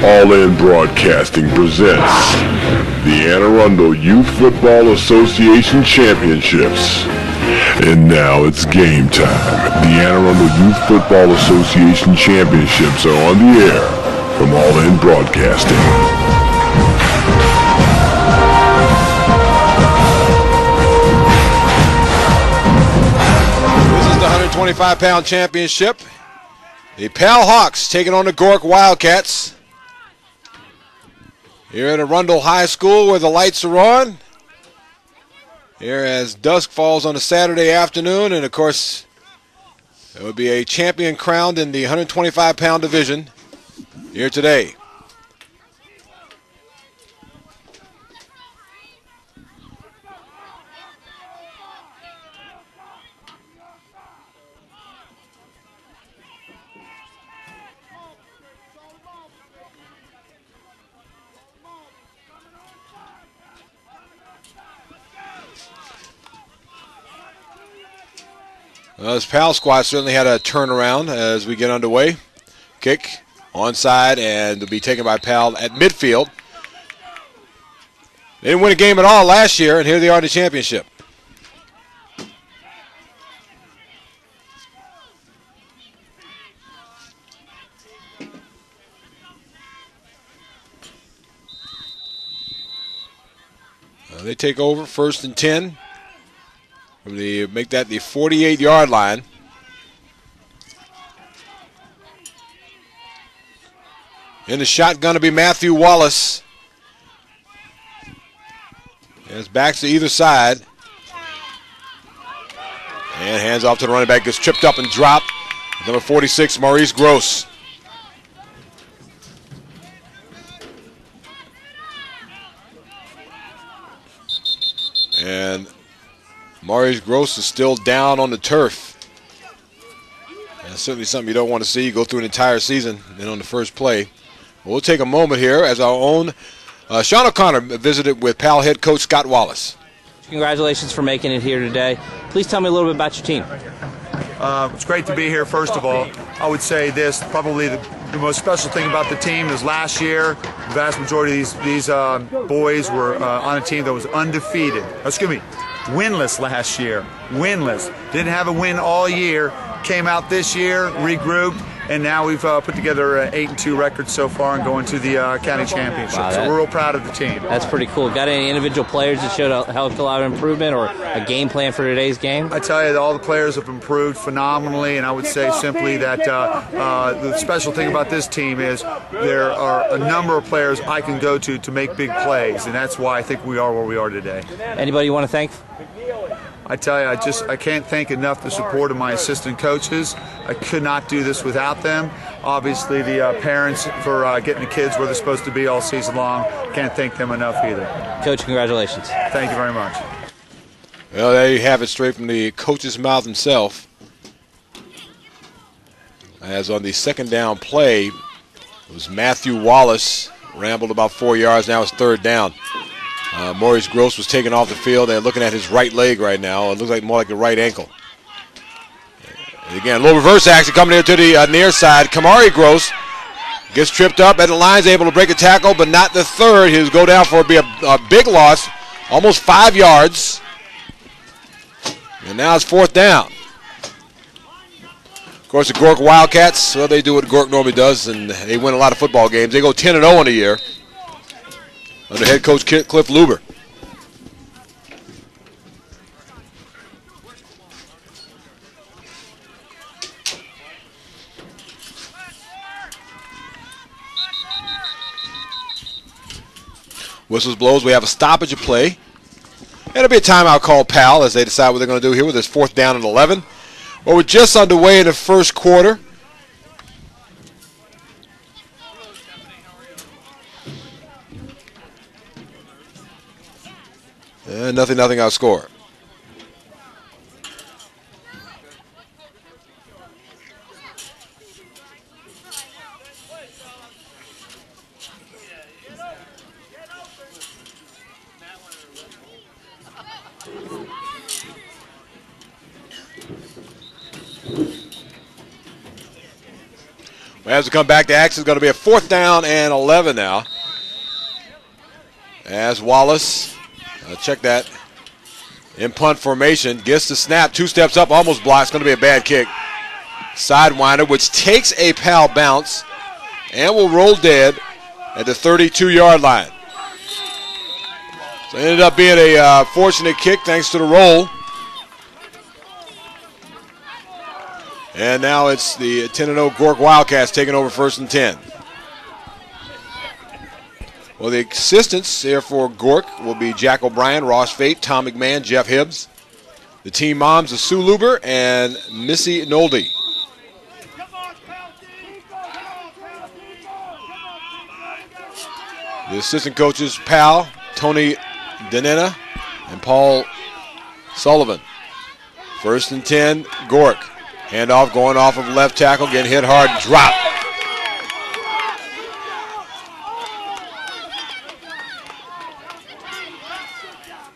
All In Broadcasting presents the Anne Arundel Youth Football Association Championships. And now it's game time. The Anne Arundel Youth Football Association Championships are on the air from All In Broadcasting. This is the 125-pound championship. The Pal Hawks taking on the GORC Wildcats. Here at Arundel High School where the lights are on. Here as dusk falls on a Saturday afternoon, and of course there will be a champion crowned in the 125-pound division here today. Well, this Pal squad certainly had a turnaround as we get underway. Kick, onside, and will be taken by Pal at midfield. They didn't win a game at all last year, and here they are in the championship. They take over, 1st and 10. Make that the 48-yard line. In the shotgun to be Matthew Wallace. There's backs to either side. And hands off to the running back. Gets tripped up and dropped. Number 46, Maurice Gross. And Maurice Gross is still down on the turf. That's certainly something you don't want to see. You go through an entire season and then on the first play. We'll take a moment here as our own Sean O'Connor visited with Pal head coach Scott Wallace. Congratulations for making it here today. Please tell me a little bit about your team. It's great to be here, first of all. I would say this, probably the most special thing about the team is last year, the vast majority of these boys were on a team that was undefeated. Winless last year. Winless. Didn't have a win all year. Came out this year, regrouped, and now we've put together an 8-2 record so far and going to the county championship. Wow, so we're real proud of the team. That's pretty cool. Got any individual players that showed a hell of a lot of improvement or a game plan for today's game? I tell you, all the players have improved phenomenally, and I would say simply that the special thing about this team is there are a number of players I can go to make big plays, and that's why I think we are where we are today. Anybody you want to thank? I tell you, I can't thank enough the support of my assistant coaches. I could not do this without them. Obviously, the parents for getting the kids where they're supposed to be all season long. Can't thank them enough either. Coach, congratulations. Thank you very much. Well, there you have it, straight from the coach's mouth himself. As on the second down play, it was Matthew Wallace. Rambled about 4 yards, now it's 3rd down. Maurice Gross was taken off the field. They're looking at his right leg right now. It looks like more like a right ankle. And again, a little reverse action coming here to the near side. Kamari Gross gets tripped up at the line, able to break a tackle, but not the third. He'll go down for a big loss, almost 5 yards. And now it's 4th down. Of course, the GORC Wildcats, well, they do what GORC normally does, and they win a lot of football games. They go 10-0 in a year under head coach Cliff Luber. Whistles blows. We have a stoppage of play. It'll be a timeout called Pal as they decide what they're going to do here with this 4th down and 11. Well, we're just underway in the first quarter. Nothing our score. As we come back to action, it's going to be a 4th down and 11 now. As Wallace, check that, in punt formation, gets the snap, 2 steps up, almost blocks. Going to be a bad kick. Sidewinder, which takes a Pal bounce and will roll dead at the 32-yard line. So it ended up being a fortunate kick thanks to the roll. And now it's the 10-0 GORC Wildcats taking over 1st and 10. Well, the assistants here for GORC will be Jack O'Brien, Ross Fate, Tom McMahon, Jeff Hibbs. The team moms are Sue Luber and Missy Nolde. The assistant coaches, Pal, Tony Danena, and Paul Sullivan. 1st and 10, GORC. Handoff going off of left tackle, getting hit hard, drop.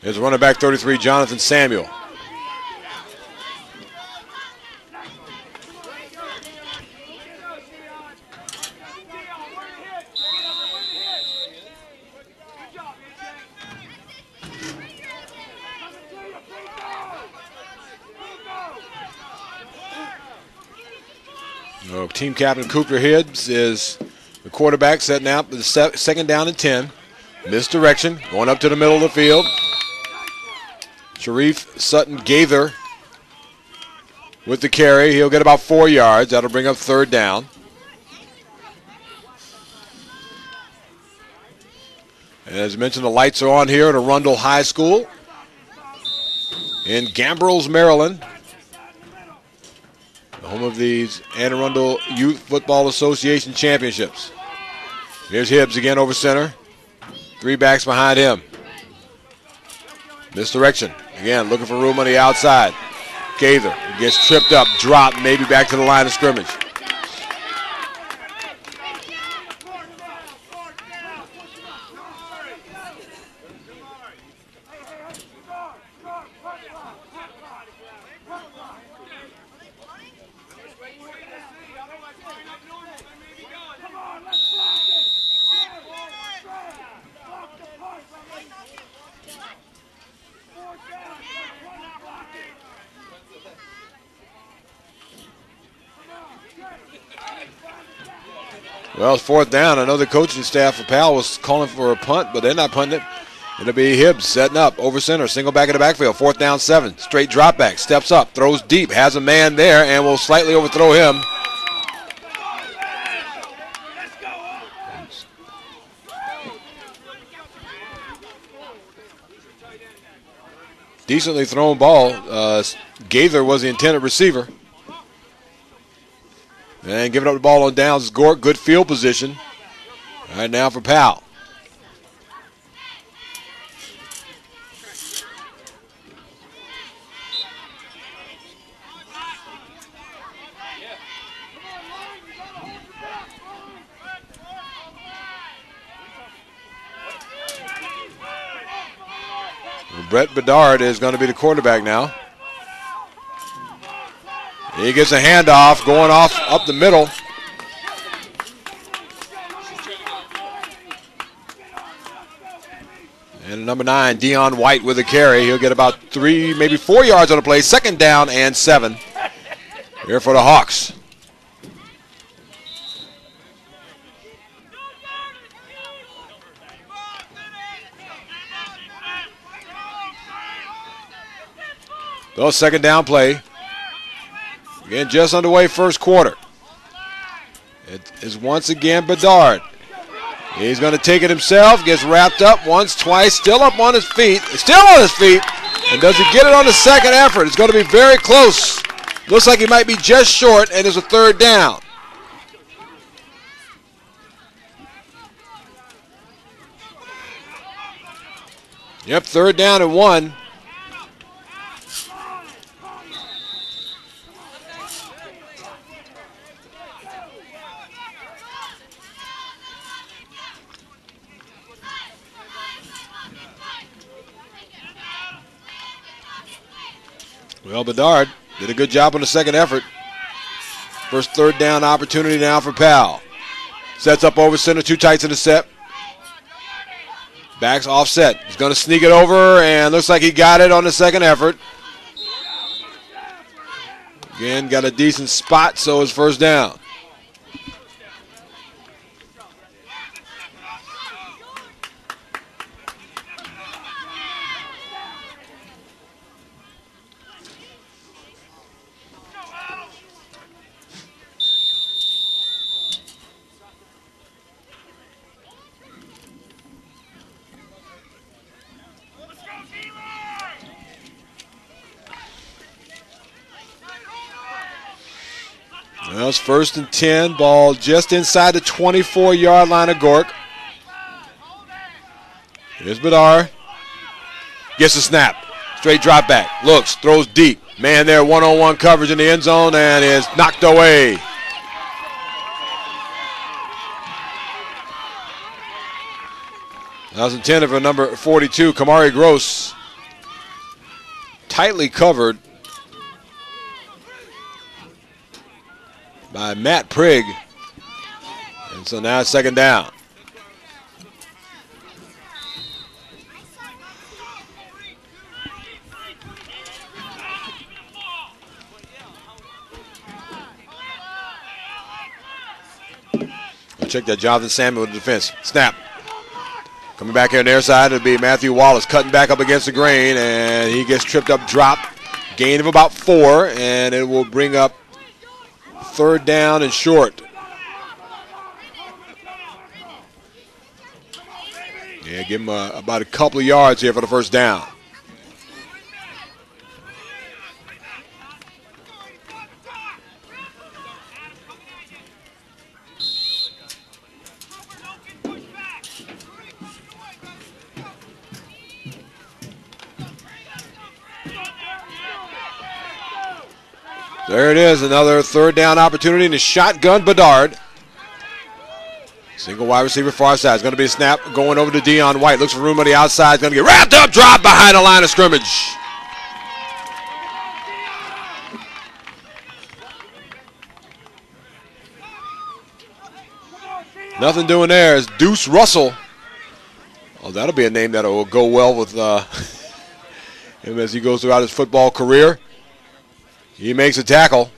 Here's running back 33, Jonathan Samuel. Team captain Cooper Hibbs is the quarterback, setting out the 2nd down and 10. Misdirection, going up to the middle of the field. Sharif Sutton Gaither with the carry. He'll get about 4 yards. That'll bring up 3rd down. As mentioned, the lights are on here at Arundel High School in Gambrills, Maryland. Home of these Anne Arundel Youth Football Association Championships. Here's Hibbs again over center. 3 backs behind him. Misdirection. Again, looking for room on the outside. Gaither gets tripped up, dropped, maybe back to the line of scrimmage. Well, it's 4th down. I know the coaching staff for Pal was calling for a punt, but they're not punting it. It'll be Hibbs setting up over center, single back in the backfield, 4th down 7. Straight drop back, steps up, throws deep, has a man there, and will slightly overthrow him. Decently thrown ball. Gaither was the intended receiver. And giving up the ball on downs is GORC. Good field position. All right, now for Powell. Brett Bedard is going to be the quarterback now. He gets a handoff going off up the middle. And number 9, Dion White with a carry. He'll get about 3, maybe 4 yards on the play. 2nd down and 7 here for the Hawks. So 2nd down play. Again, just underway, 1st quarter. It is once again Bedard. He's going to take it himself. Gets wrapped up once, twice. Still up on his feet. Still on his feet. And does he get it on the 2nd effort? It's going to be very close. Looks like he might be just short, and it's a 3rd down. Yep, 3rd down and 1. Well, Bedard did a good job on the 2nd effort. First third down opportunity now for Powell. Sets up over center, too tight to the set. Backs offset. He's going to sneak it over, and looks like he got it on the second effort. Again, got a decent spot, so it's first down. Well, it's 1st and 10. Ball just inside the 24-yard line of GORC. Here's Bedard. Gets the snap. Straight drop back. Looks. Throws deep. Man there, one-on-one coverage in the end zone, and is knocked away. That was intended for number 42, Kamari Gross. Tightly covered by Matt Prigg. And so now it's second down. Check that, Jonathan Samuel with the defense. Snap. Coming back here on their side, it'll be Matthew Wallace cutting back up against the grain, and he gets tripped up, drop. Gain of about 4, and it will bring up third down and short. Yeah, give him about a couple of yards here for the first down. There it is, another third down opportunity in the shotgun. Bedard. Single wide receiver far side. It's going to be a snap going over to Deion White. Looks for room on the outside. It's going to get wrapped up, drop behind the line of scrimmage. Nothing doing there is Deuce Russell. Oh, that'll be a name that will go well with him as he goes throughout his football career. He makes a tackle.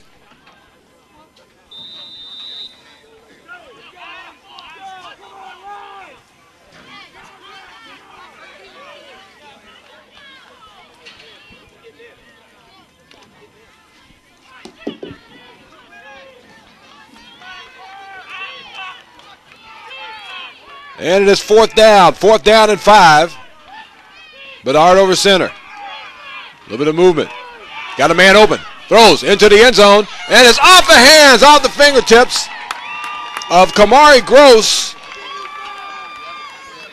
And it is fourth down and 5. Bedard over center. A little bit of movement. Got a man open. Throws into the end zone, and it's off the hands, off the fingertips of Kamari Gross.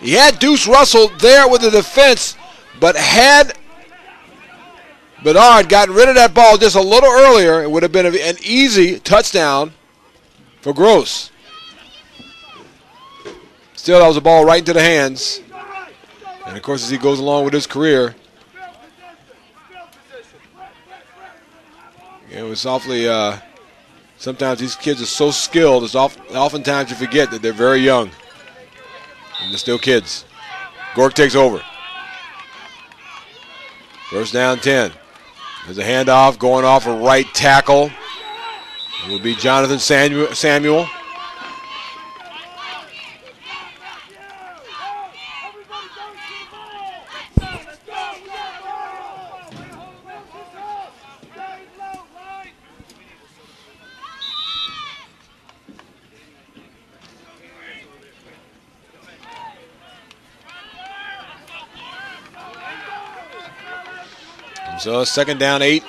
He had Deuce Russell there with the defense, but had Bedard gotten rid of that ball just a little earlier, it would have been an easy touchdown for Gross. Still, that was a ball right into the hands. And, of course, as he goes along with his career, it was awfully, sometimes these kids are so skilled, oftentimes you forget that they're very young. And they're still kids. GORC takes over. First down 10. There's a handoff going off a right tackle. It will be Jonathan Samuel. So second down 8.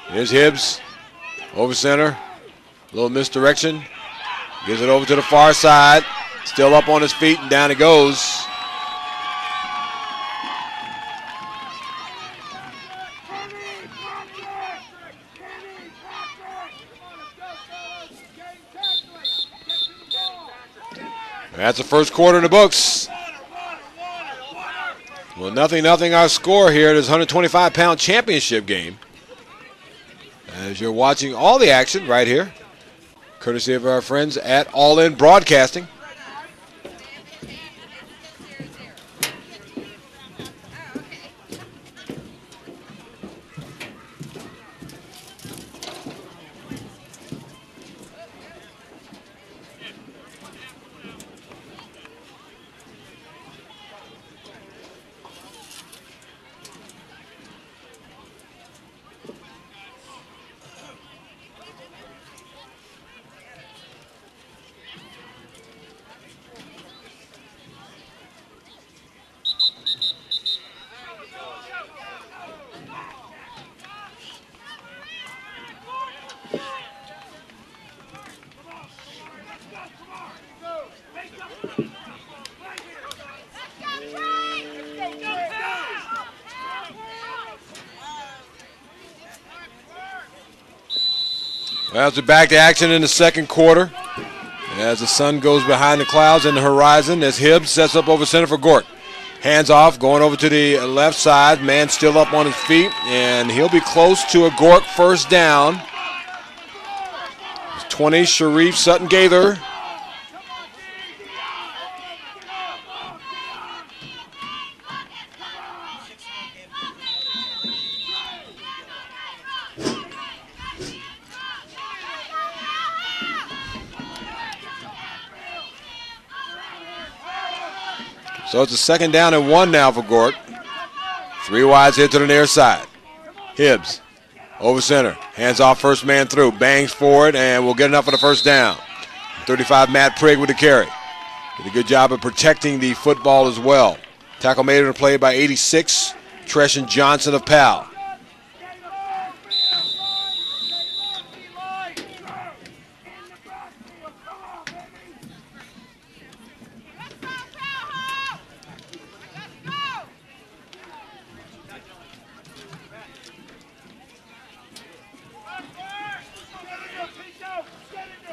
Here's Hibbs over center. A little misdirection. Gives it over to the far side. Still up on his feet, and down it goes. That's the first quarter in the books. Well, nothing our score here. This 125-pound championship game. as you're watching all the action right here, courtesy of our friends at All In Broadcasting. Well, we're back to action in the second quarter as the sun goes behind the clouds in the horizon as Hibbs sets up over center for GORC. Hands off, going over to the left side. Man still up on his feet, and he'll be close to a GORC first down. It's 20, Sharif Sutton-Gaither. So it's a second down and 1 now for GORC. 3 wides here to the near side. Hibbs over center. Hands off, first man through. Bangs forward and will get enough for the first down. 35, Matt Prigg with the carry. Did a good job of protecting the football as well. Tackle made in the play by 86, Treshan Johnson of Powell.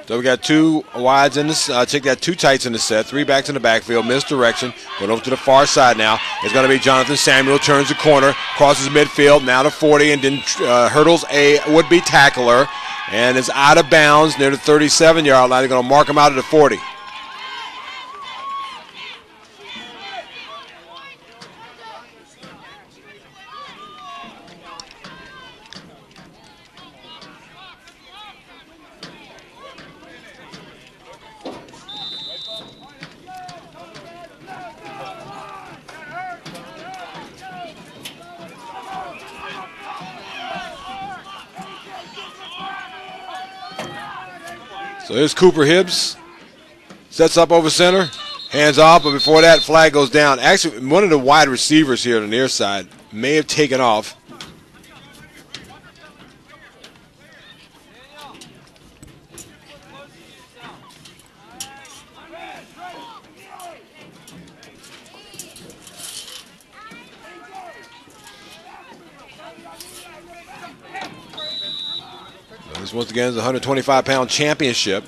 So we got 2 wides in this, check that 2 tights in the set, 3 backs in the backfield, misdirection, going over to the far side now. It's going to be Jonathan Samuel, turns the corner, crosses midfield, now to 40, and then hurdles a would-be tackler, and is out of bounds near the 37-yard line. They're going to mark him out at the 40. So here's Cooper Hibbs. Sets up over center. Hands off, but before that, flag goes down. Actually, one of the wide receivers here on the near side may have taken off. This once again is a 125-pound championship.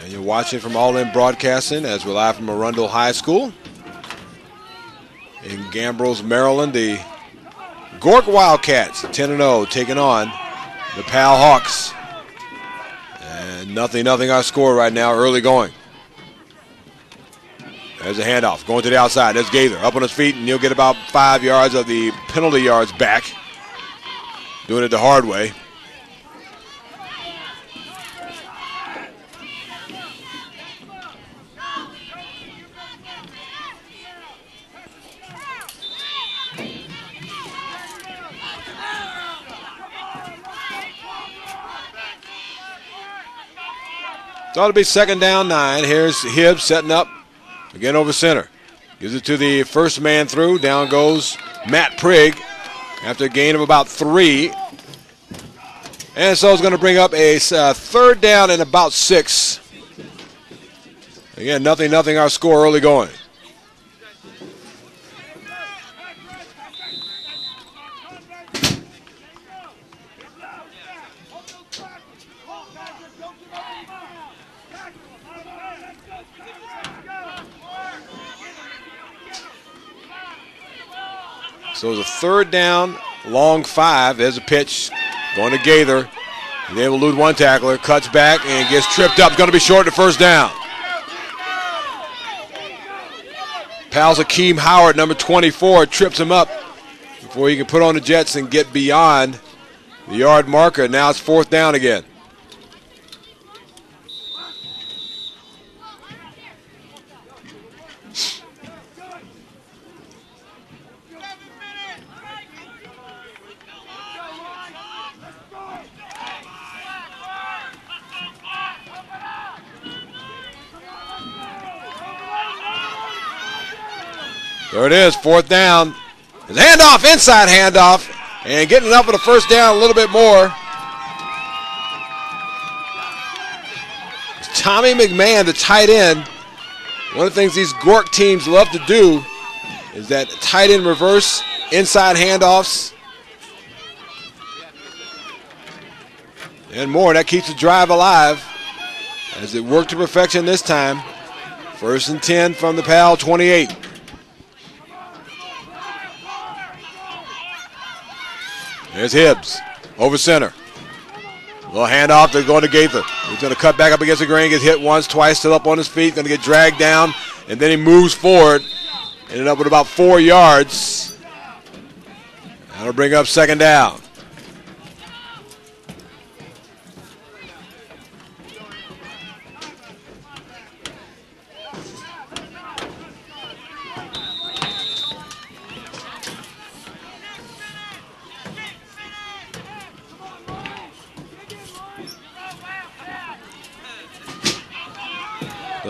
And you're watching from All In Broadcasting as we're live from Arundel High School in Gambros, Maryland. The GORC Wildcats, 10-0, taking on the Pal Hawks. And nothing our score right now, early going. There's a handoff, going to the outside. There's Gaither up on his feet, and he'll get about 5 yards of the penalty yards back. Doing it the hard way. Thought it'd be second down 9. Here's Hibbs setting up again over center. Gives it to the first man through. Down goes Matt Prigg after a gain of about 3. And so it's going to bring up a third down and about 6. Again, nothing our score early going. So it's a third down, long 5. There's a pitch Going to Gaither. He's able to lose one tackler. Cuts back and gets tripped up. Going to be short to first down. Pals Akeem Howard, number 24, trips him up before he can put on the Jets and get beyond the yard marker. Now it's fourth down again. There it is, fourth down. There's a handoff, inside handoff, and getting enough of the first down a little bit more. It's Tommy McMahon, the tight end. One of the things these GORC teams love to do is that tight end reverse, inside handoffs, and more. That keeps the drive alive as it worked to perfection this time. First and 10 from the Pal 28. There's Hibbs, over center. Little handoff, they're going to Gaither. He's going to cut back up against the grain, gets hit once, twice, still up on his feet, going to get dragged down, and then he moves forward. Ended up with about 4 yards. That'll bring up second down.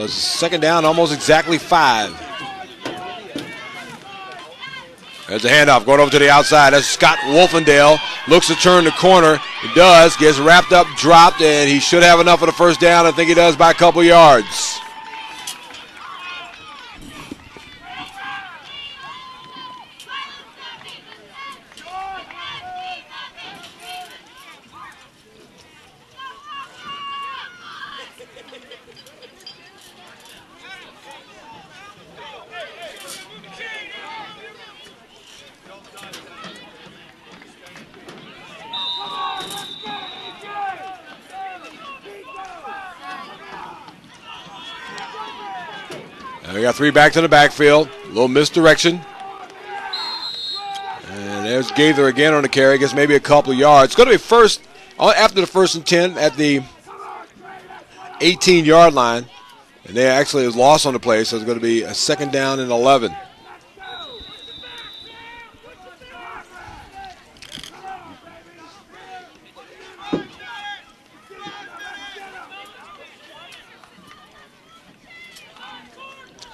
Second down, almost exactly 5. There's a handoff going over to the outside. That's Scott Wolfendale. Looks to turn the corner. He does. Gets wrapped up, dropped, and he should have enough of the first down. I think he does by a couple yards. We got 3 back to the backfield. A little misdirection. And there's Gaither again on the carry. I guess maybe a couple of yards. It's going to be first, after the first and 10 at the 18-yard line. And they actually was lost on the play, so it's going to be a second down and 11.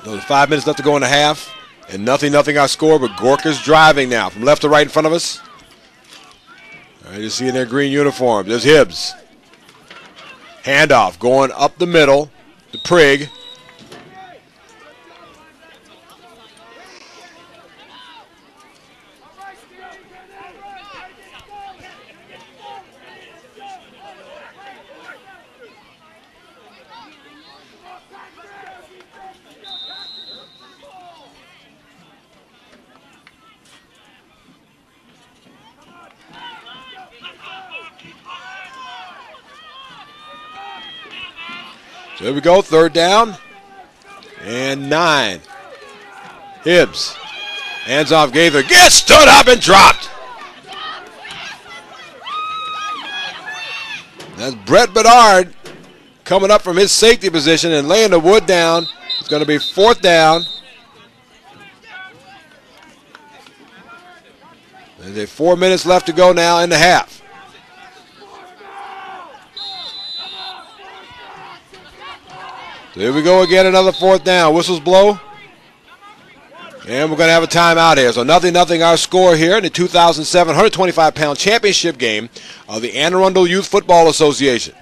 Another 5 minutes left to go in the half. And nothing our score, but GORC is driving now from left to right in front of us. All right, you see in their green uniform. There's Hibbs. Handoff going up the middle to Prigg. So here we go, third down and 9. Hibbs, hands off Gaither, gets stood up and dropped. That's Brett Bedard coming up from his safety position and laying the wood down. It's going to be fourth down. There's 4 minutes left to go now in the half. So here we go again, another fourth down. Whistles blow. And we're going to have a timeout here. So nothing our score here in the 2007 125-pound championship game of the Anne Arundel Youth Football Association.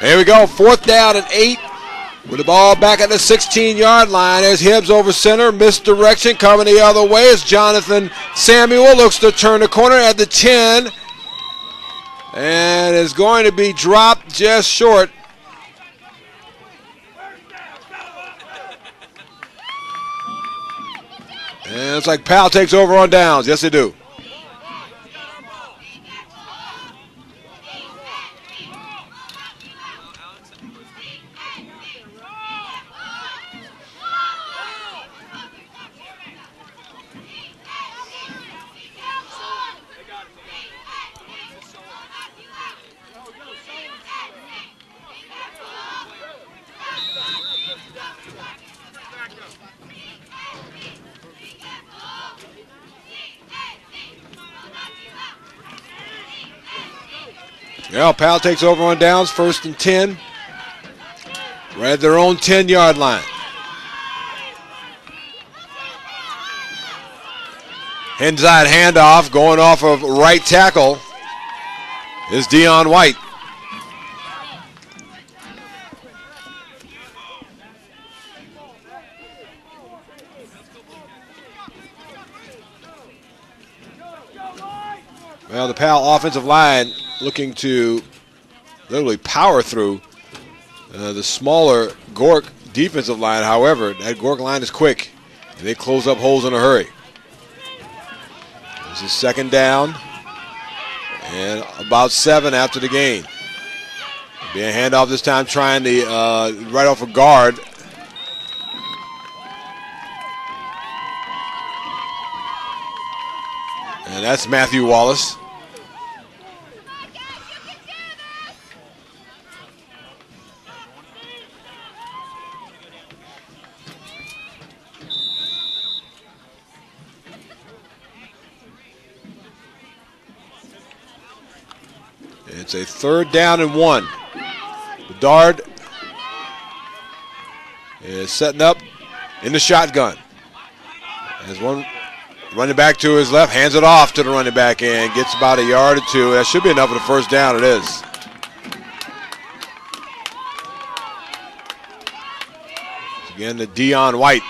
Here we go, 4th down and 8. With the ball back at the 16-yard line. There's Hibbs over center. Misdirection coming the other way. It's Jonathan Samuel. Looks to turn the corner at the 10. And is going to be dropped just short. And it's like Powell takes over on downs. Yes, they do. Well, Powell takes over on downs, 1st and 10. Right at their own 10-yard line. Inside handoff, going off of right tackle is Deion White. Well, the Powell offensive line looking to literally power through the smaller GORC defensive line. However, that GORC line is quick, and they close up holes in a hurry. This is 2nd down and about 7 after the gain. Be a handoff this time, trying to right off a guard. And that's Matthew Wallace. It's a 3rd down and 1. Bedard is setting up in the shotgun. There's one running back to his left, hands it off to the running back and gets about a yard or 2. That should be enough for the 1st down. It is. Again, the Deion White.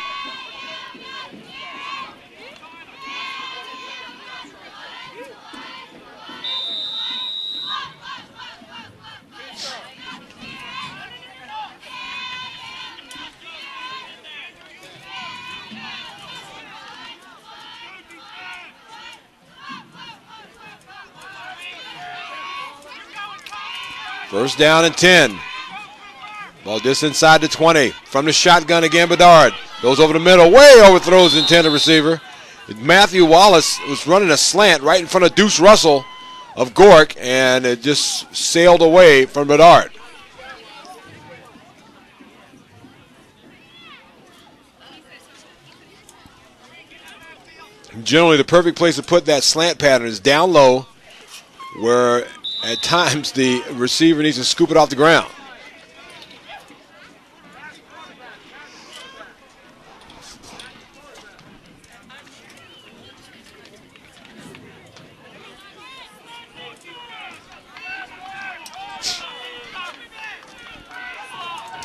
First down and 10. Ball just inside the 20. From the shotgun again, Bedard. Goes over the middle, way overthrows the intended receiver. Matthew Wallace was running a slant right in front of Deuce Russell of GORC, and it just sailed away from Bedard. Generally, the perfect place to put that slant pattern is down low, where at times the receiver needs to scoop it off the ground.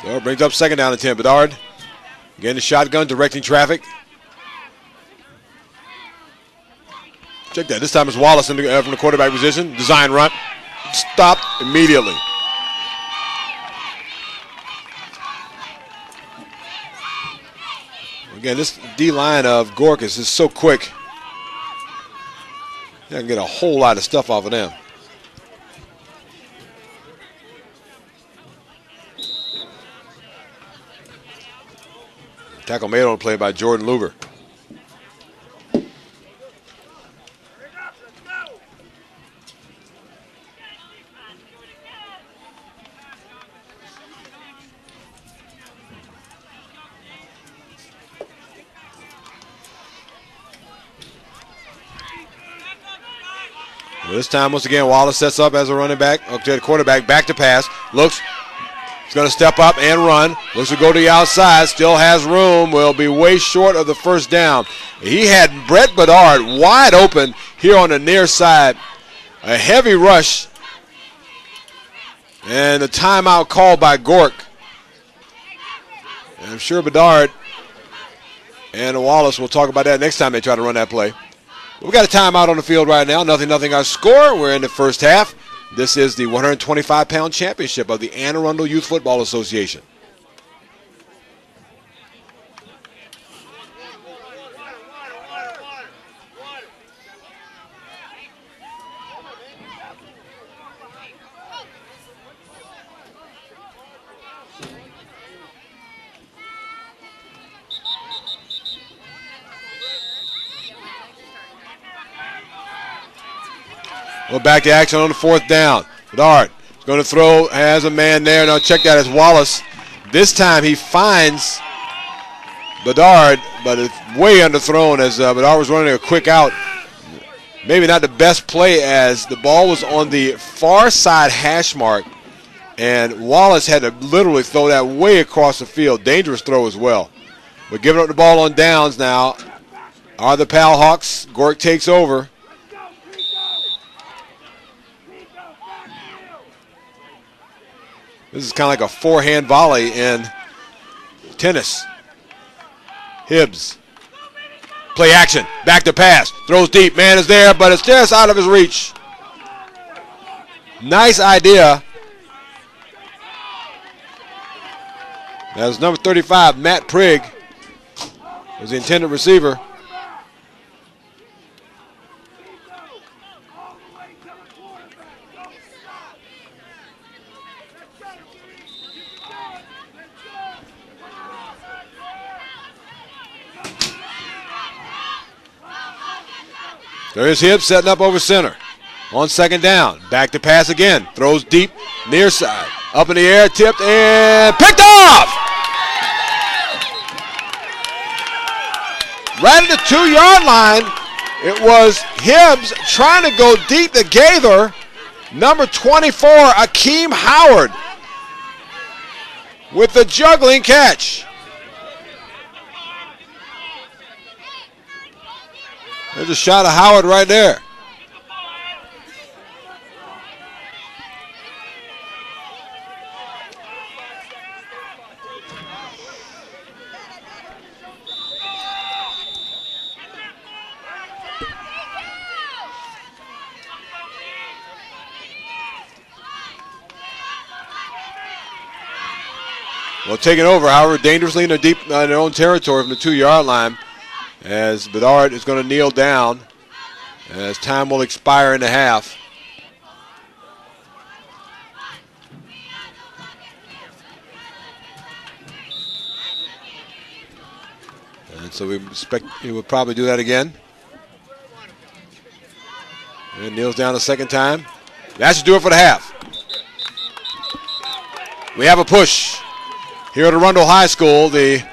So brings up 2nd down and 10. Bedard again, the shotgun directing traffic. Check that. This time it's Wallace from the quarterback position. Design run. Stopped immediately. Again, this D-line of GORC is just so quick. You can get a whole lot of stuff off of them. Tackle made on the play by Jordan Luger. Well, this time, once again, Wallace sets up as a running back, up to the quarterback, back to pass, looks. He's going to step up and run. Looks to go to the outside. Still has room. Will be way short of the 1st down. He had Brett Bedard wide open here on the near side. A heavy rush And the timeout called by GORC. And I'm sure Bedard and Wallace will talk about that next time they try to run that play. We've got a timeout on the field right now. 0-0 our score. We're in the first half. This is the 125-pound championship of the Anne Arundel Youth Football Association. Well, back to action on the fourth down. Bedard is going to throw, has a man there. Now check that as Wallace. This time he finds Bedard, but it's way underthrown as Bedard was running a quick out. Maybe not the best play as the ball was on the far side hash mark, and Wallace had to literally throw that way across the field. Dangerous throw as well. But giving up the ball on downs now are the Pal Hawks. GORC takes over. This is kind of like a forehand volley in tennis. Hibbs. Play action. Back to pass. Throws deep. Man is there, but it's just out of his reach. Nice idea. That was number 35, Matt Prigg, was the intended receiver. There's Hibbs setting up over center. On second down. Back to pass again. Throws deep, near side. Up in the air, tipped, and picked off! Right at the 2-yard line, it was Hibbs trying to go deep to Gaither. Number 24, Akeem Howard, with the juggling catch. There's a shot of Howard right there. Well, taking over, Howard, dangerously in their own territory from the 2-yard line, as Bedard is going to kneel down as time will expire in the half. And so we expect he would probably do that again. And kneels down a second time. That should do it for the half. We have a push here at Arundel High School. The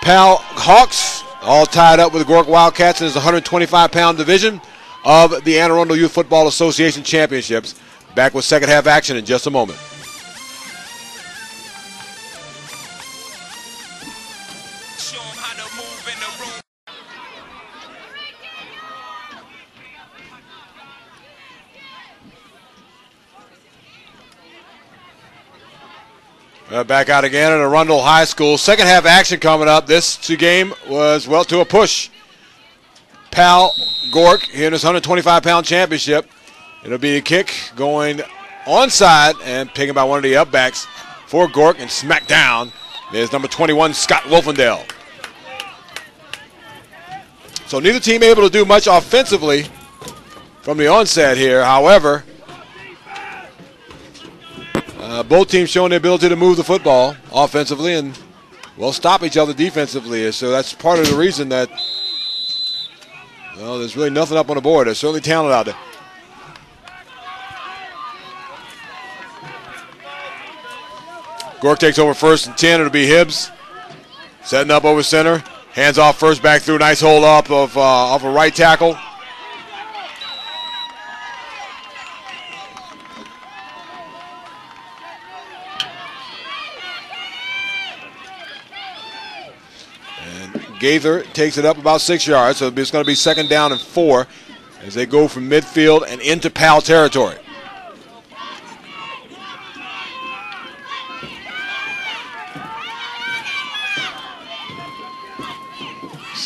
Pal Hawks all tied up with the GORC Wildcats in this 125-pound division of the Anne Arundel Youth Football Association Championships. Back with second half action in just a moment. Back out again at Arundel High School. Second half action coming up. This game was, well, to a push. Pal GORC here in this 125-pound championship. It'll be a kick going onside and taken by one of the upbacks for GORC and smacked down. There's number 21, Scott Wolfendale. So neither team able to do much offensively from the onset here. However, both teams showing the ability to move the football offensively and, well, stop each other defensively. So that's part of the reason that, well, there's really nothing up on the board. There's certainly talent out there. GORC takes over first and 10. It'll be Hibbs setting up over center. Hands off first, back through. Nice hold up of off a right tackle. Gaither takes it up about 6 yards, so it's going to be second down and 4 as they go from midfield and into Pal territory.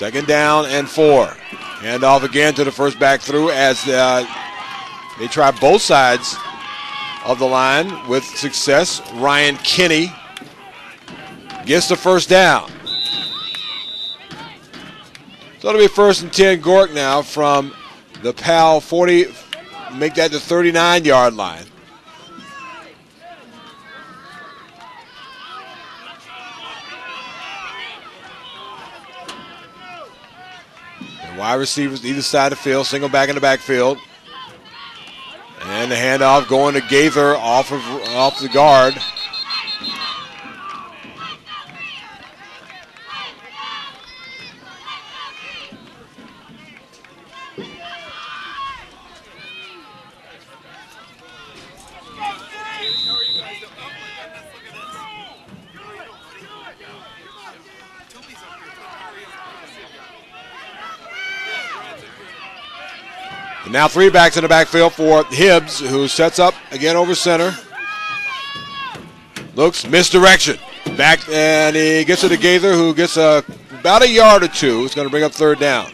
Second down and 4. Hand off again to the first back through as they try both sides of the line with success. Ryan Kinney gets the first down. So it'll be 1st and 10 GORC now from the PAL 40, make that the 39-yard line. And wide receivers either side of the field, single back in the backfield. And the handoff going to Gaither off the guard. Now 3 backs in the backfield for Hibbs, who sets up again over center. Looks, misdirection. Back, and he gets it to Gaither, who gets about a yard or 2. It's going to bring up 3rd down.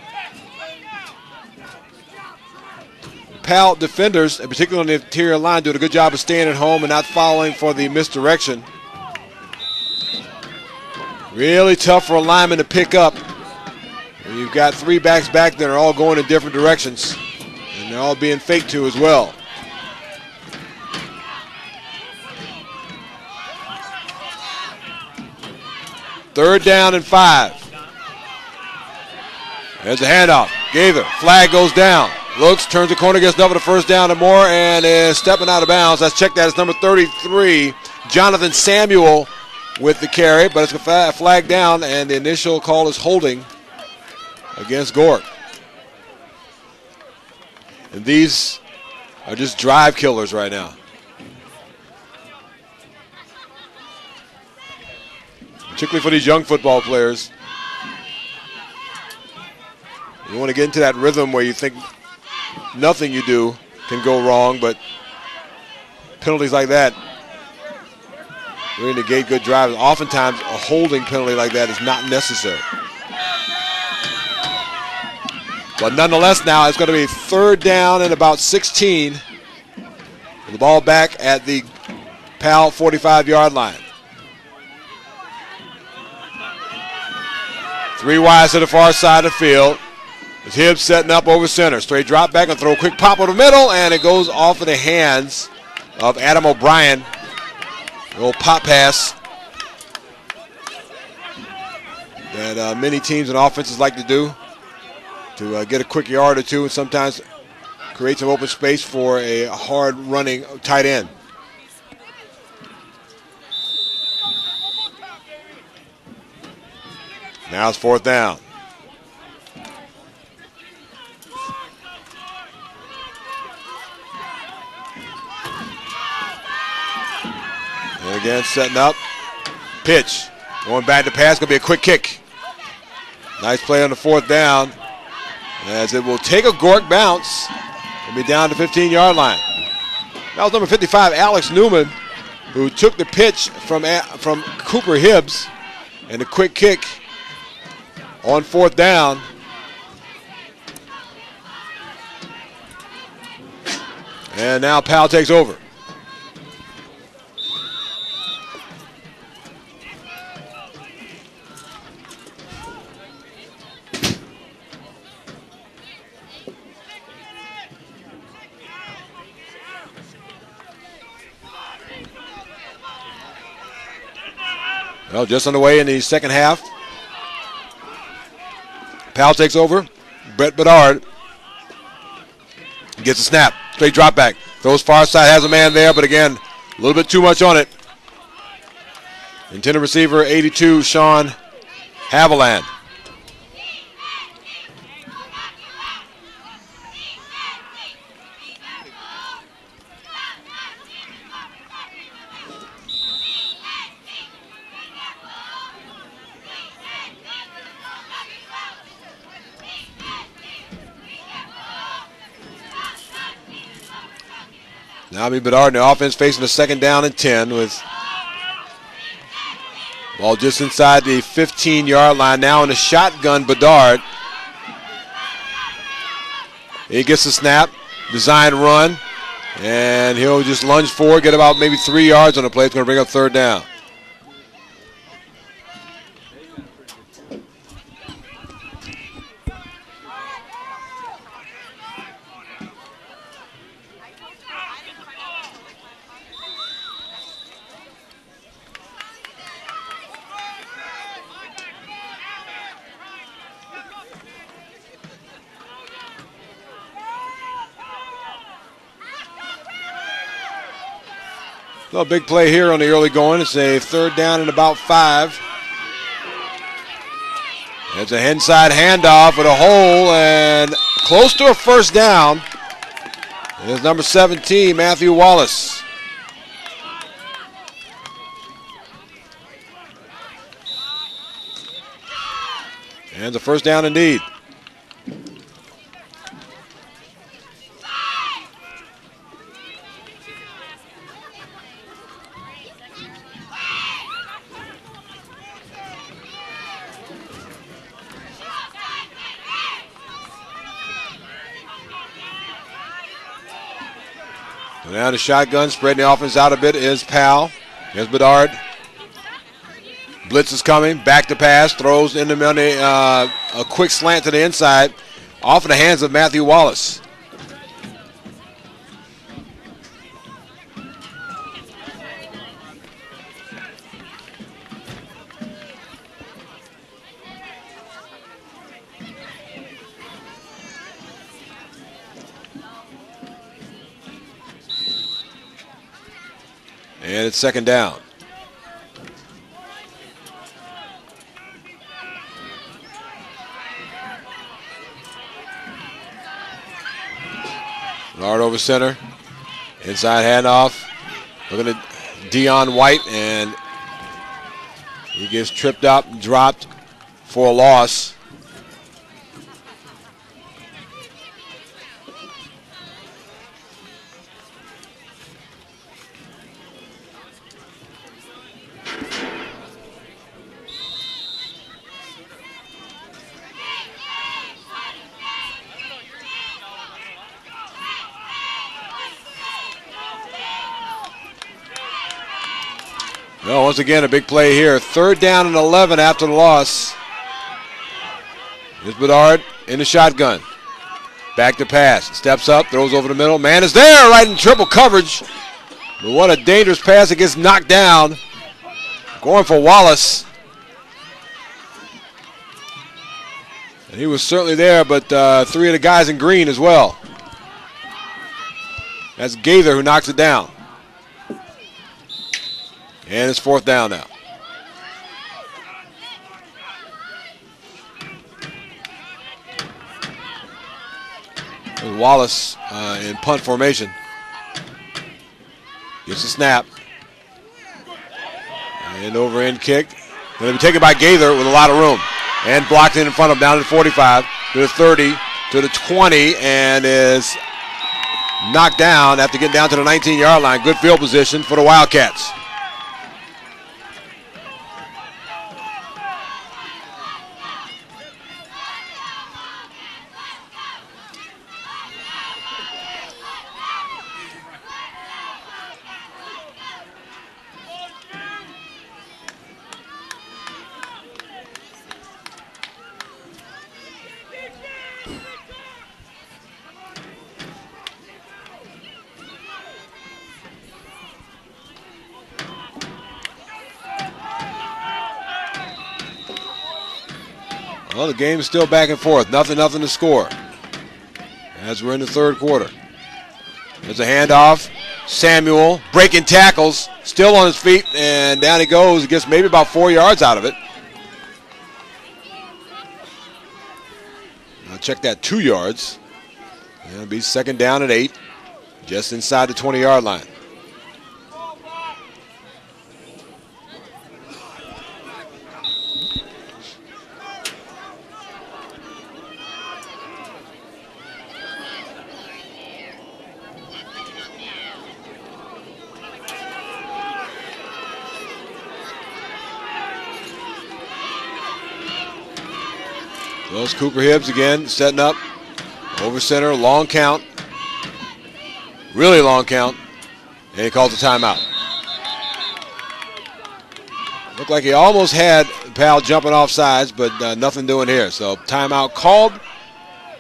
PAL defenders, in particular on the interior line, doing a good job of staying at home and not following for the misdirection. Really tough for a lineman to pick up. And you've got 3 backs back there all going in different directions. And they're all being faked to as well. Third down and 5. There's a handoff. Gaither, flag goes down. Looks, turns the corner, gets double the first down and more, and is stepping out of bounds. Let's check that. It's number 33, Jonathan Samuel with the carry, but it's a flag down, and the initial call is holding against GORC. And these are just drive killers right now. Particularly for these young football players. You want to get into that rhythm where you think nothing you do can go wrong, but penalties like that really negate good drives. Oftentimes, a holding penalty like that is not necessary. But nonetheless, now it's going to be 3rd down and about 16. With the ball back at the PAL 45-yard line. 3 wides to the far side of the field. It's Hibbs setting up over center. Straight drop back and throw a quick pop over the middle, and it goes off of the hands of Adam O'Brien. The old pop pass that many teams and offenses like to do to get a quick yard or 2 and sometimes create some open space for a hard running tight end. Now it's 4th down. And again, setting up. Pitch. Going back to pass. Going to be a quick kick. Nice play on the 4th down. As it will take a GORC bounce and be down to the 15-yard line. That was number 55, Alex Newman, who took the pitch from Cooper Hibbs, and a quick kick on 4th down. And now PAL takes over. Well, just underway in the second half. PAL takes over. Brett Bedard gets a snap. Straight drop back. Throws far side, has a man there, but again, a little bit too much on it. Intended receiver, 82, Sean Haviland. Now be Bedard in the offense facing a 2nd down and 10 with Ball just inside the 15-yard line. Now in the shotgun, Bedard. He gets the snap, design run, and he'll just lunge forward, get about maybe 3 yards on the play. It's going to bring up third down. So a big play here on the early going. It's a third down and about 5. It's a inside handoff with a hole and close to a first down. There's number 17, Matthew Wallace. And it's a first down indeed. So now the shotgun, spreading the offense out a bit is Powell. Here's Bedard. Blitz is coming, back to pass, throws in the middle, a quick slant to the inside, off in the hands of Matthew Wallace. And it's second down. Lard over center. Inside handoff. Looking at Dion White, and he gets tripped up, dropped for a loss. No, once again, a big play here. Third down and 11 after the loss. Here's Bedard in the shotgun. Back to pass. Steps up, throws over the middle. Man is there, right in triple coverage. But what a dangerous pass. It gets knocked down. Going for Wallace. And he was certainly there, but three of the guys in green as well. That's Gaither who knocks it down. And it's fourth down now. There's Wallace in punt formation. Gets the snap. And over end kick. Going to be taken by Gaither with a lot of room. And blocked in front of him down to the 45, to the 30, to the 20, and is knocked down after getting down to the 19-yard line. Good field position for the Wildcats. Well, the game's still back and forth. Nothing to score as we're in the third quarter. There's a handoff. Samuel breaking tackles, still on his feet, and down he goes. He gets maybe about 4 yards out of it. I'll check that, 2 yards. It'll be second down at 8, just inside the 20-yard line. Those Cooper Hibbs again, setting up. Over center, long count. Really long count. And he calls a timeout. Looked like he almost had Powell jumping off sides, but nothing doing here. So timeout called.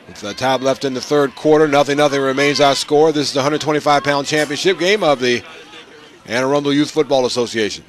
With time left in the third quarter, nothing remains our score. This is the 125-pound championship game of the Anne Arundel Youth Football Association.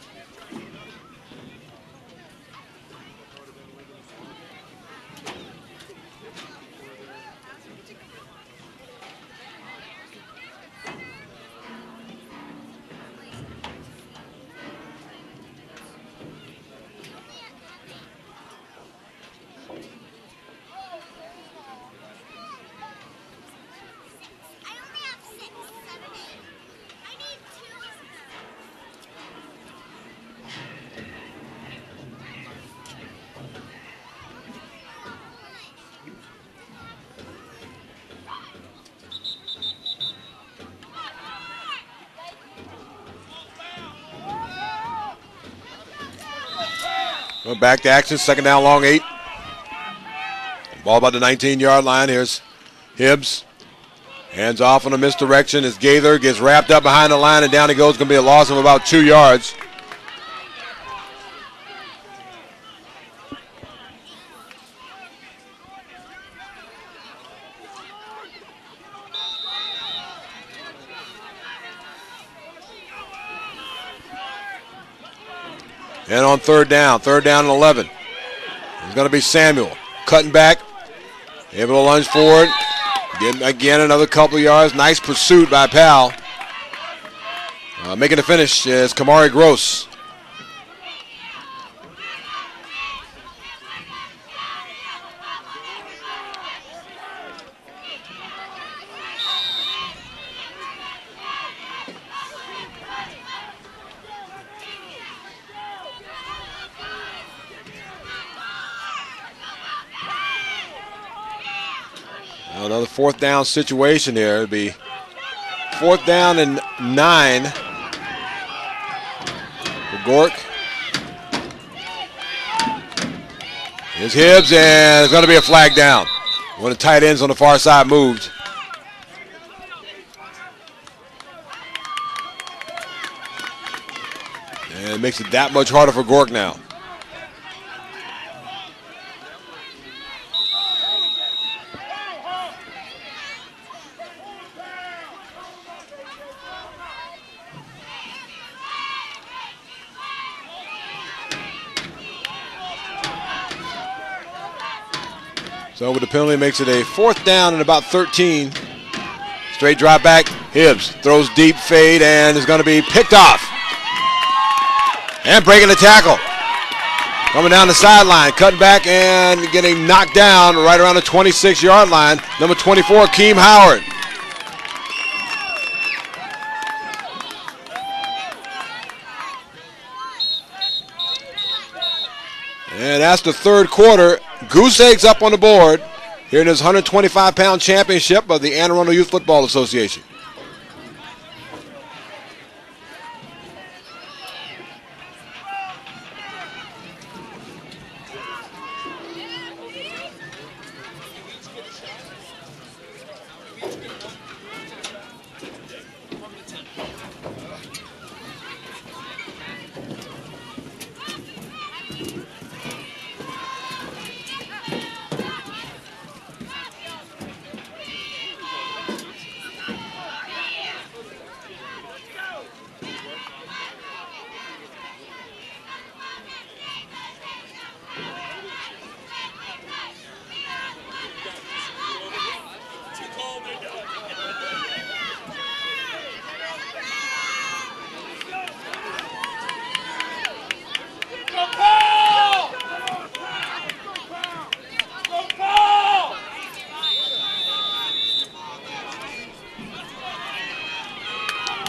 Back to action, second down, long 8. Ball about the 19-yard line. Here's Hibbs. Hands off on a misdirection as Gaither gets wrapped up behind the line, and down he goes. Going to be a loss of about 2 yards. And on third down and 11. It's going to be Samuel cutting back, able to lunge forward. Getting again another couple of yards. Nice pursuit by Powell. Making the finish is Kamari Gross. Another fourth down situation here. It'll be fourth down and 9 for GORC. Here's Hibbs, and it's going to be a flag down. One of the tight ends on the far side moved. And it makes it that much harder for GORC now. So with the penalty, makes it a fourth down and about 13. Straight drop back. Hibbs throws deep fade and is going to be picked off. And breaking the tackle. Coming down the sideline, cutting back and getting knocked down right around the 26-yard line. Number 24, Keem Howard. And that's the third quarter. Goose eggs up on the board here in this 125-pound championship of the Anne Arundel Youth Football Association.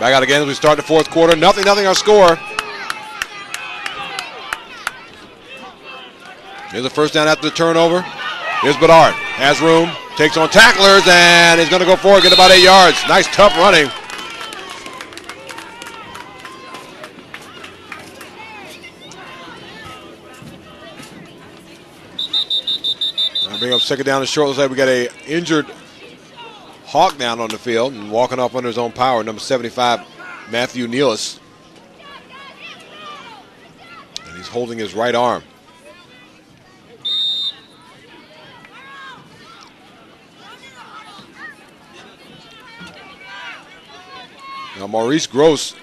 Back out again as we start the fourth quarter. Nothing our score. Here's the first down after the turnover. Here's Bedard. Has room. Takes on tacklers and he's going to go forward. Get about 8 yards. Nice tough running. Bring up second down and short. Looks like we got a injured Hawk down on the field and walking off under his own power. Number 75, Matthew Nealis. And he's holding his right arm. Now Maurice Gross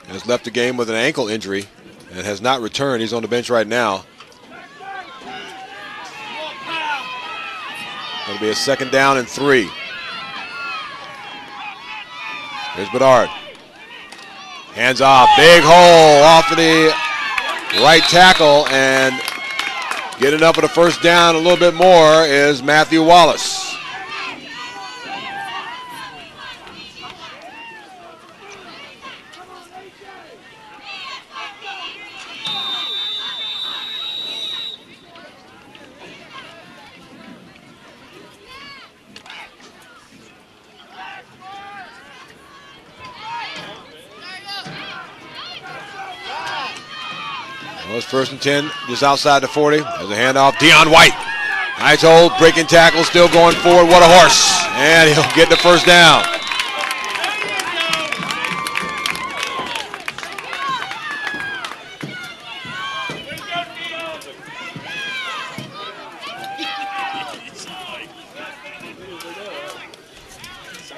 has left the game with an ankle injury and has not returned. He's on the bench right now. It'll be a second down and 3. Here's Bedard. Hands off. Big hole off of the right tackle, and getting up at a first down a little bit more is Matthew Wallace. First and 10, just outside the 40. There's a handoff. Deion White. Nice hold, breaking tackle, still going forward. What a horse. And he'll get the first down.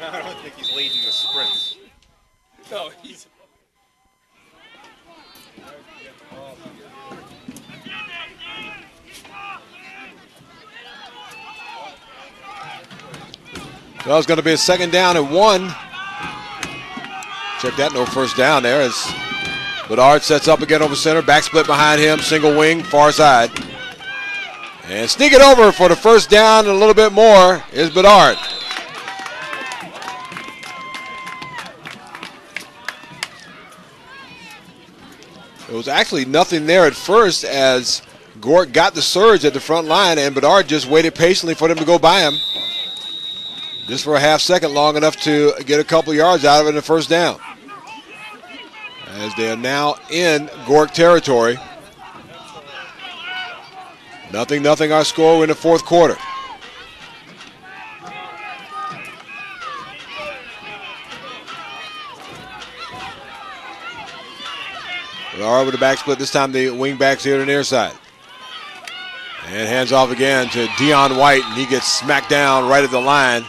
I don't think he's leading the sprints. No, he's... Well, it's going to be a second down and 1. Check that, no first down there as Bedard sets up again over center. Back split behind him, single wing, far side. And sneak it over for the first down and a little bit more is Bedard. It was actually nothing there at first as GORC got the surge at the front line and Bedard just waited patiently for them to go by him. Just for a half second, long enough to get a couple yards out of it in the first down. As they are now in GORC territory. 0-0 our score in the fourth quarter. We are over the back split. This time the wing backs here to the near side. And hands off again to Deion White, and he gets smacked down right at the line.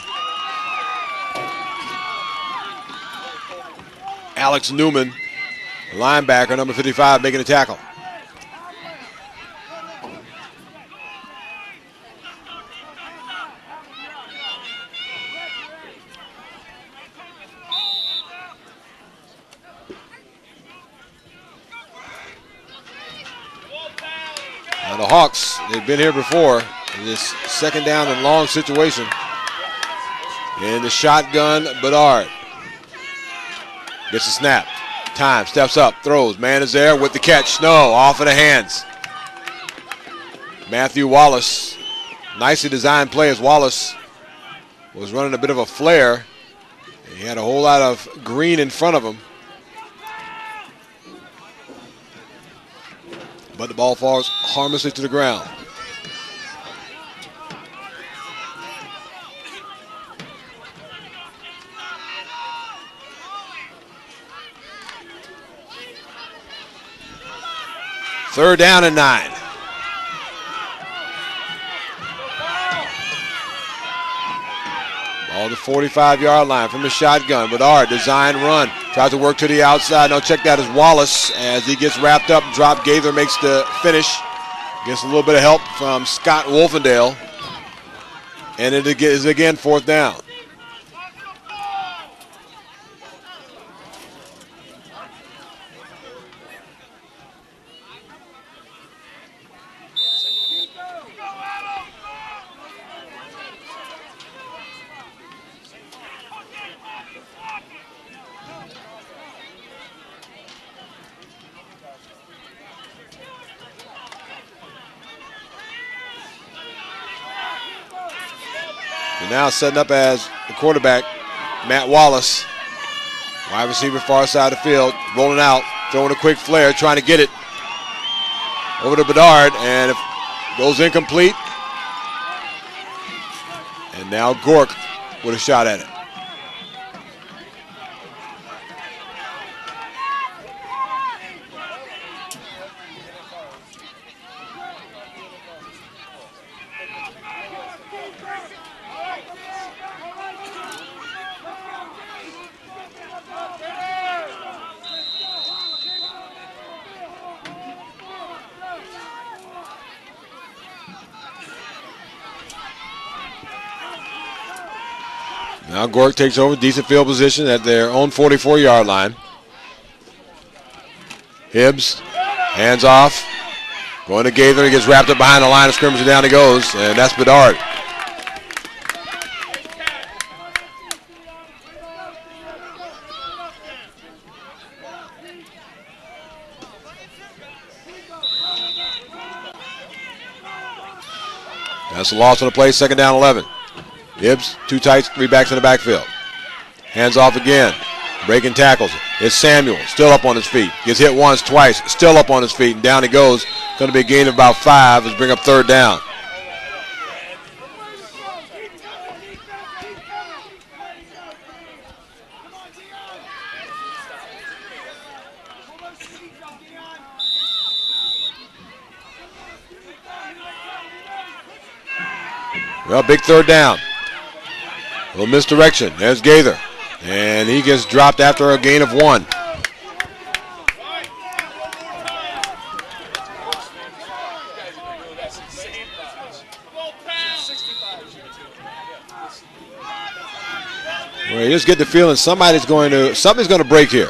Alex Newman, linebacker, number 55, making a tackle. Now the Hawks, they've been here before in this second down and long situation. In the shotgun, Bedard. Gets a snap. Time, steps up, throws. Man is there with the catch. No, off of the hands. Matthew Wallace. Nicely designed play as Wallace was running a bit of a flare. He had a whole lot of green in front of him. But the ball falls harmlessly to the ground. Third down and 9. Ball to 45-yard line from the shotgun. Bedard, design run. Tries to work to the outside. No, check that as Wallace as he gets wrapped up. Drop. Gaither makes the finish. Gets a little bit of help from Scott Wolfendale. And it is again fourth down. Now setting up as the quarterback, Matt Wallace. Wide receiver far side of the field, rolling out, throwing a quick flare, trying to get it over to Bedard, and if it goes incomplete, now GORC with a shot at it. Now GORC takes over, decent field position at their own 44-yard line. Hibbs, hands off, going to Gaither. He gets wrapped up behind the line of scrimmage, and down he goes, and that's Bedard. That's a loss on the play, 2nd down 11. Hibbs, 2 tights, 3 backs in the backfield. Hands off again. Breaking tackles. It's Samuel, still up on his feet. Gets hit once, twice, still up on his feet, and down he goes. Going to be a gain of about 5. Let's bring up 3rd down. Well, big 3rd down. A little misdirection. There's Gaither. And he gets dropped after a gain of 1. Well, you just get the feeling something's going to break here.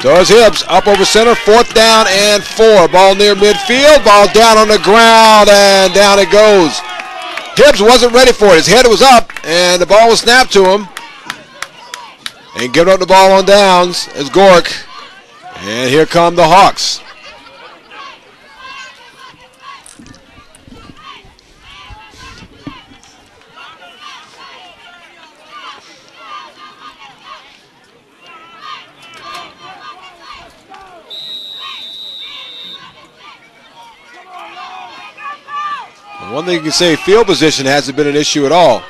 Does Hibbs up over center, 4th down and 4. Ball near midfield, ball down on the ground, and down it goes. Hibbs wasn't ready for it. His head was up, and the ball was snapped to him. And giving up the ball on downs is GORC. And here come the Hawks. One thing you can say, field position hasn't been an issue at all,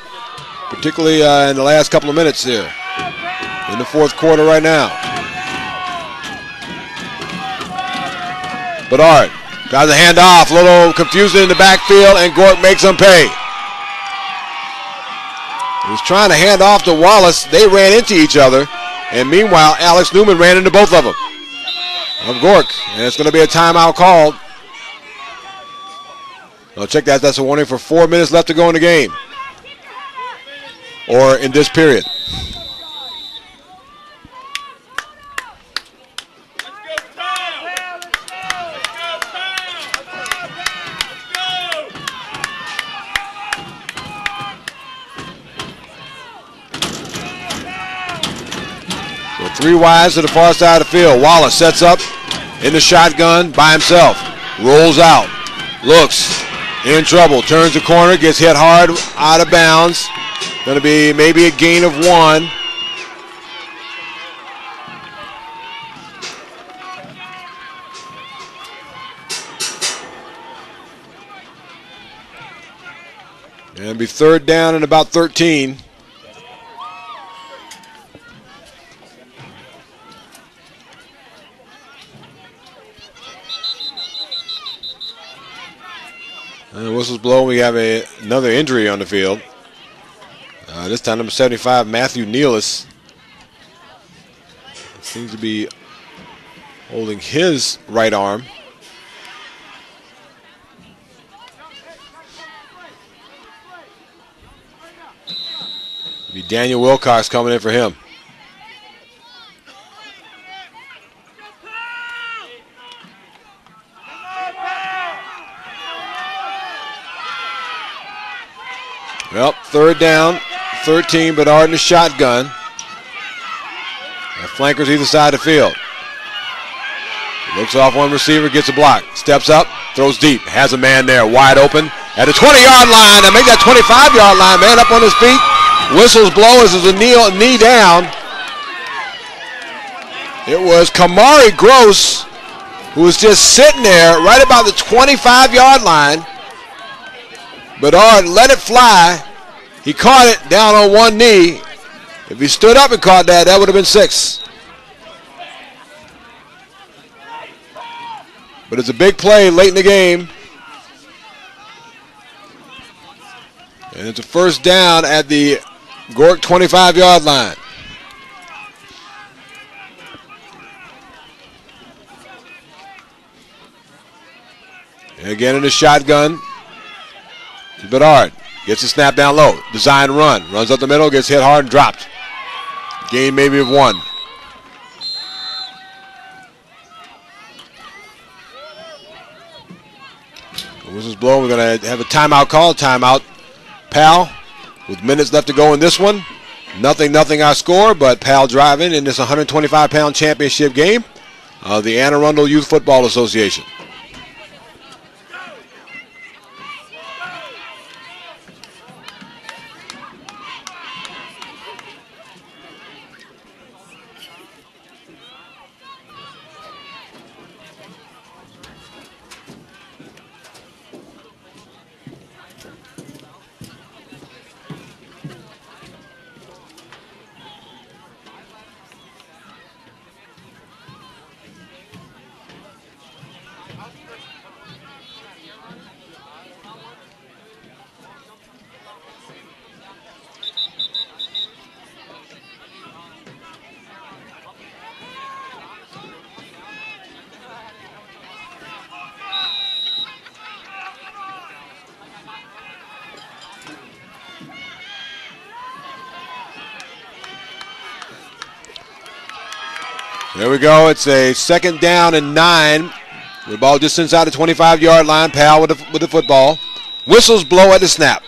particularly in the last couple of minutes here. In the 4th quarter right now. Bedard tries to hand off, a little confusion in the backfield, and GORC makes him pay. He was trying to hand off to Wallace. They ran into each other, and meanwhile, Alex Newman ran into both of them. Of GORC, and it's going to be a timeout called. Now check that. That's a warning for 4 minutes left to go in the game. Or in this period. So 3 wides to the far side of the field. Wallace sets up in the shotgun by himself. Rolls out. Looks. In trouble, turns the corner, gets hit hard, out of bounds. Going to be maybe a gain of 1. And it'll be 3rd down and about 13. And the whistle's blown. We have another injury on the field. This time, number 75, Matthew Nealis, seems to be holding his right arm. It'll be Daniel Wilcox coming in for him. Well, 3rd down, 13, Bedard in the shotgun. Flankers either side of the field. Looks off one receiver, gets a block. Steps up, throws deep. Has a man there, wide open. at the 20-yard line. And make that 25-yard line, man, up on his feet. Whistles blow as there's a knee down. It was Kamari Gross who was just sitting there right about the 25-yard line. Bedard let it fly. He caught it down on one knee. If he stood up and caught that, that would have been 6. But it's a big play late in the game. And it's a first down at the GORC 25-yard line. And again in the shotgun. Bedard gets the snap down low. Design run. Runs up the middle, gets hit hard and dropped. Gain maybe of 1. Whistles blow. We're going to have a timeout call. Timeout, Pal, with minutes left to go in this one. Nothing our score, but Pal driving in this 125-pound championship game of the Anne Arundel Youth Football Association. There we go. It's a 2nd down and 9. The ball just inside the 25-yard line. Pal with the football. Whistles blow at the snap.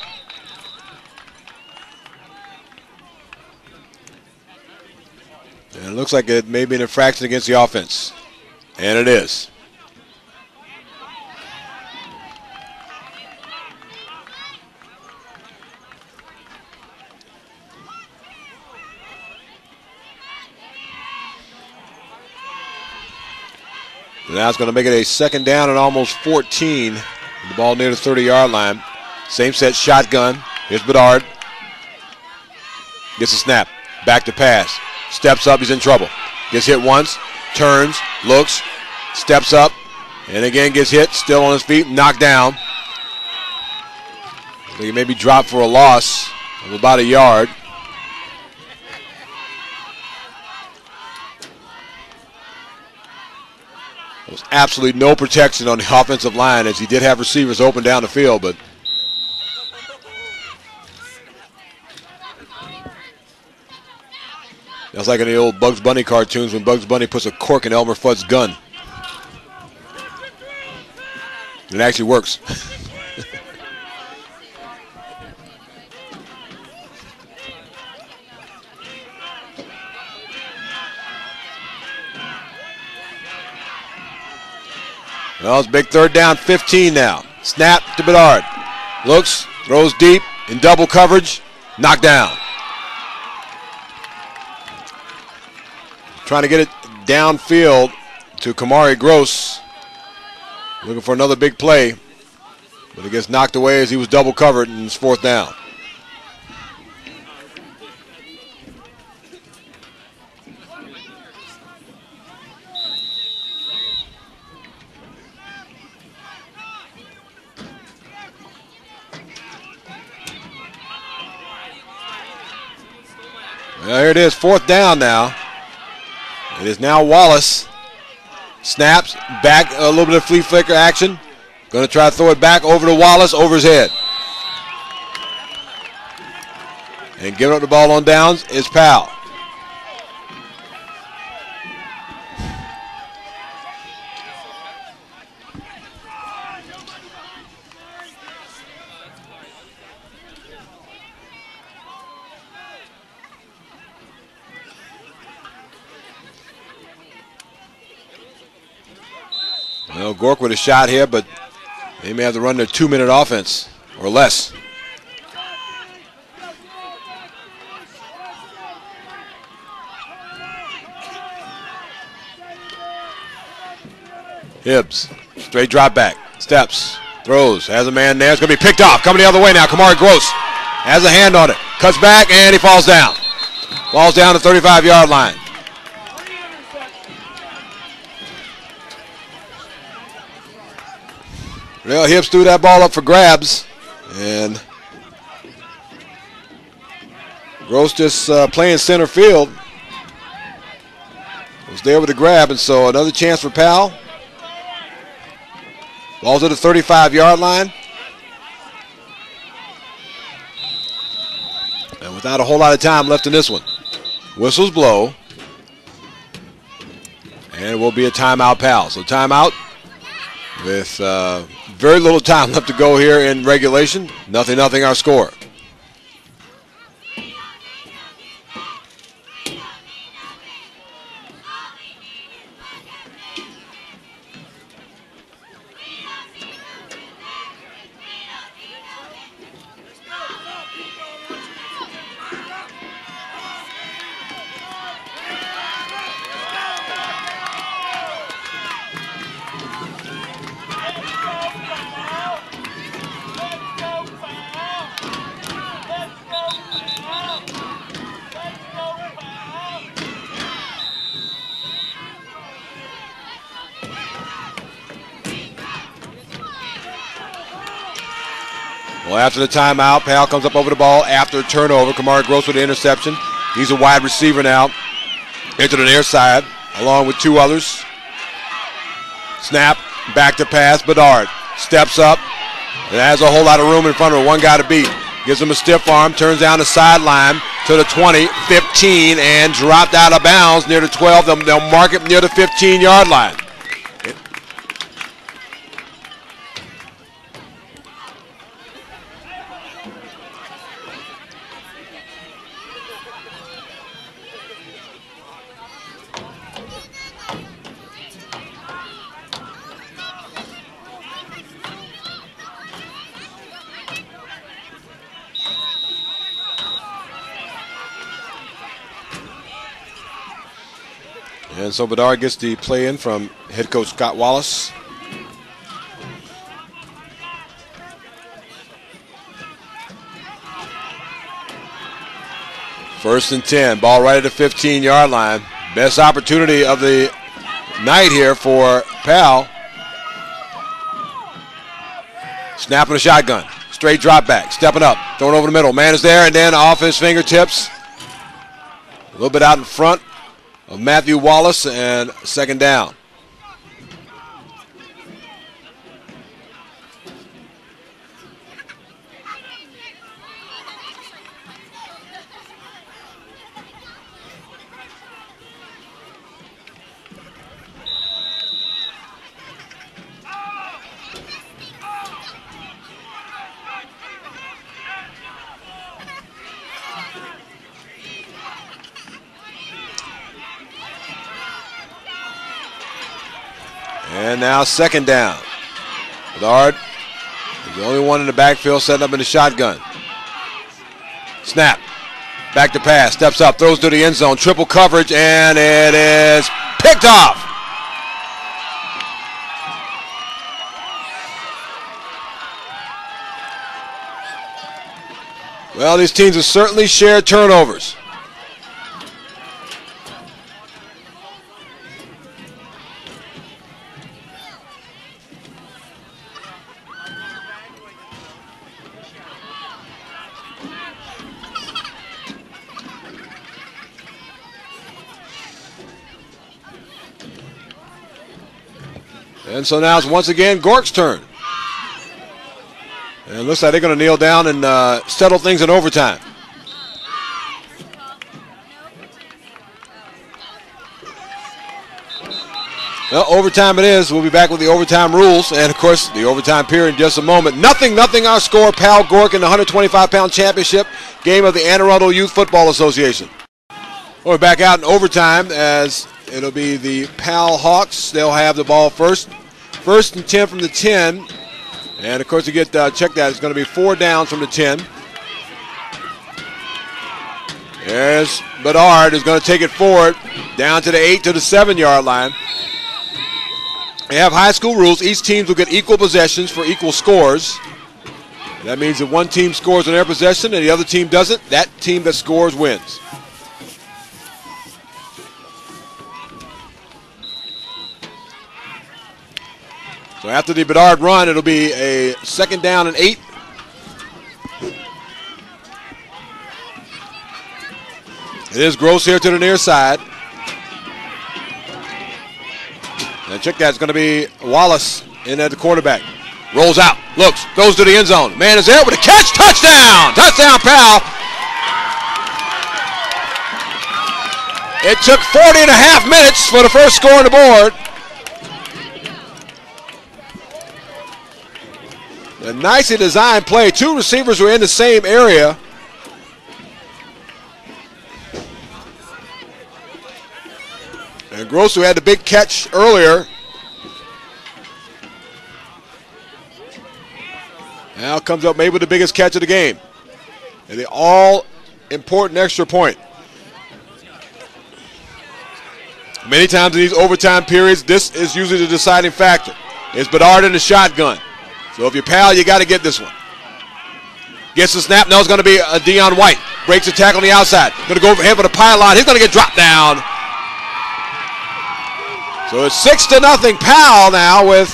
And it looks like it may be an infraction against the offense. And it is. Now it's going to make it a 2nd down and almost 14. The ball near the 30-yard line. Same set shotgun. Here's Bedard. Gets a snap. Back to pass. Steps up. He's in trouble. Gets hit once. Turns. Looks. Steps up. And again gets hit. Still on his feet. Knocked down. So he may be dropped for a loss of about a yard. There was absolutely no protection on the offensive line as he did have receivers open down the field, but that's like in the old Bugs Bunny cartoons when Bugs Bunny puts a cork in Elmer Fudd's gun. It actually works. Well, it's big 3rd down, 15 now. Snap to Bedard. Looks, throws deep in double coverage. Knocked down. Trying to get it downfield to Kamari Gross. Looking for another big play. But it gets knocked away as he was double covered, and it's 4th down. Well, here it is, 4th down now. It is now Wallace. Snaps, back, a little bit of flea flicker action. Going to try to throw it back over to Wallace, over his head. And giving up the ball on downs is Powell. Well, GORC with a shot here, but they may have to run their 2-minute offense. or less. Hibbs, straight drop back, steps, throws, has a man there. It's going to be picked off. Coming the other way now. Kamari Gross has a hand on it. Cuts back, and he falls down. Falls down to the 35-yard line. Well, Hibbs threw that ball up for grabs, and Gross just playing center field. Was there with the grab, and so another chance for Powell. Ball to the 35-yard line. And without a whole lot of time left in this one. Whistles blow. And it will be a timeout, Powell. So timeout with very little time left to go here in regulation. 0-0 our score. Well, after the timeout, Powell comes up over the ball after a turnover. Kamari Gross with the interception. He's a wide receiver now. Into the near side, along with two others. Snap, back to pass. Bedard steps up and has a whole lot of room in front of him. One guy to beat. Gives him a stiff arm, turns down the sideline to the 20, 15, and dropped out of bounds near the 12. They'll mark it near the 15-yard line. And so Bedard gets the play in from head coach Scott Wallace. First and 10, ball right at the 15-yard line. Best opportunity of the night here for Powell. Snapping a shotgun, straight drop back, stepping up, throwing over the middle. Man is there, and then off his fingertips. A little bit out in front of Matthew Wallace, and second down. And now second down. Bedard is the only one in the backfield setting up in the shotgun. Snap. Back to pass. Steps up. Throws to the end zone. Triple coverage. And it is picked off. Well, these teams have certainly shared turnovers. And so now it's once again GORC's turn. And it looks like they're going to kneel down and settle things in overtime. Well, overtime it is. We'll be back with the overtime rules. And, of course, the overtime period in just a moment. 0-0 our score. Powell GORC in the 125-pound championship game of the Anne Arundel Youth Football Association. We're back out in overtime as it'll be the Powell Hawks. They'll have the ball first. First and 10 from the 10 And, of course, you get check that. It's going to be 4 downs from the 10. There's Bedard is going to take it forward down to the 8 to the 7-yard line. They have high school rules. Each team will get equal possessions for equal scores. That means if one team scores on their possession and the other team doesn't, that team that scores wins. So after the Bedard run, it'll be a 2nd down and 8. It is Gross here to the near side. And check that, it's going to be Wallace in at the quarterback. Rolls out, looks, goes to the end zone. Man is there with a catch, touchdown! Touchdown, Powell. It took 40.5 minutes for the first score on the board. A nicely designed play. 2 receivers were in the same area. And Gross, who had the big catch earlier, now comes up maybe with the biggest catch of the game. And the all-important extra point. Many times in these overtime periods, this is usually the deciding factor. It's Bedard in the shotgun. So if you're Powell, you got to get this one. Gets the snap. No, it's going to be Deion White. Breaks the tackle on the outside. Going to go overhead for the pylon. He's going to get dropped down. So it's 6-0 Powell now with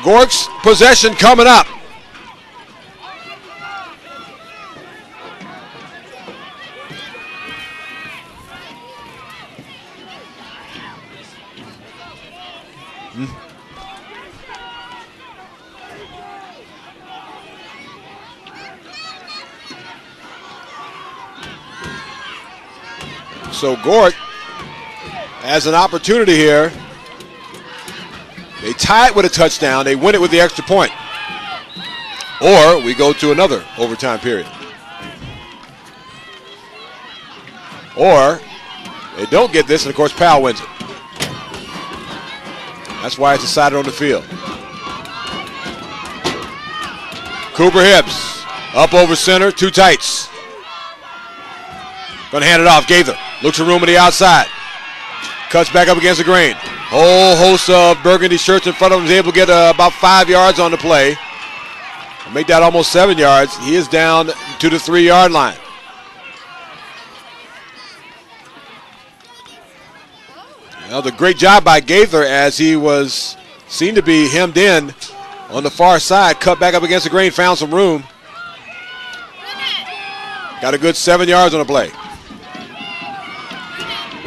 GORC's possession coming up. So GORC has an opportunity here. They tie it with a touchdown. They win it with the extra point. Or we go to another overtime period. Or they don't get this, and, of course, Powell wins it. That's why it's decided on the field. Cooper Hibbs up over center, 2 tights. Going to hand it off. Gaither looks for room on the outside. Cuts back up against the grain. Whole host of burgundy shirts in front of him. Is able to get about 5 yards on the play. Make that almost 7 yards. He is down to the 3-yard line. Well, the great job by Gaither as he was seen to be hemmed in on the far side. Cut back up against the grain. Found some room. Got a good 7 yards on the play.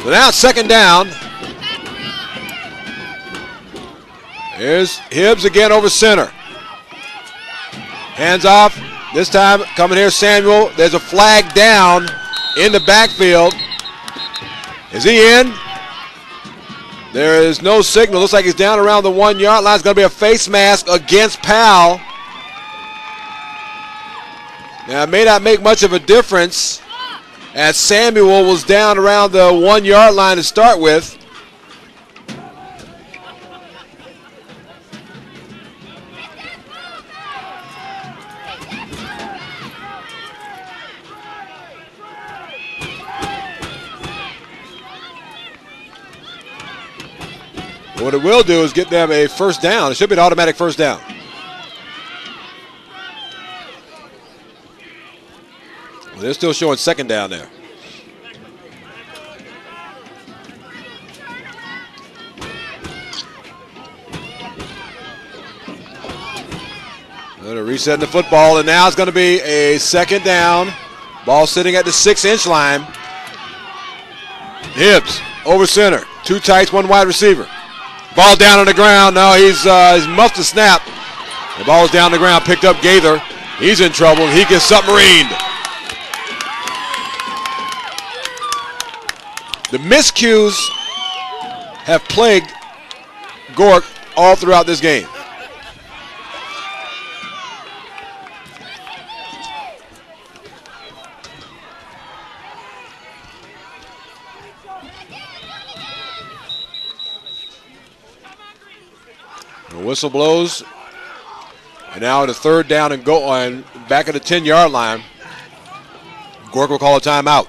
So now it's 2nd down. Here's Hibbs again over center. Hands off. This time coming here, Samuel. There's a flag down in the backfield. Is he in? There is no signal. Looks like he's down around the 1-yard line. It's going to be a face mask against Powell. Now, it may not make much of a difference as Samuel was down around the 1-yard line to start with. What it will do is get them a first down. It should be an automatic first down. Well, they're still showing 2nd down there. They're resetting the football, and now it's going to be a 2nd down. Ball sitting at the 6-inch line. Hibbs over center. 2 tights, 1 wide receiver. Ball down on the ground. No, he's muffed the snap. The ball is down on the ground. Picked up Gaither. He's in trouble. He gets submarined. The miscues have plagued GORC all throughout this game. The whistle blows. And now the third down and go on back at the 10-yard line. GORC will call a timeout.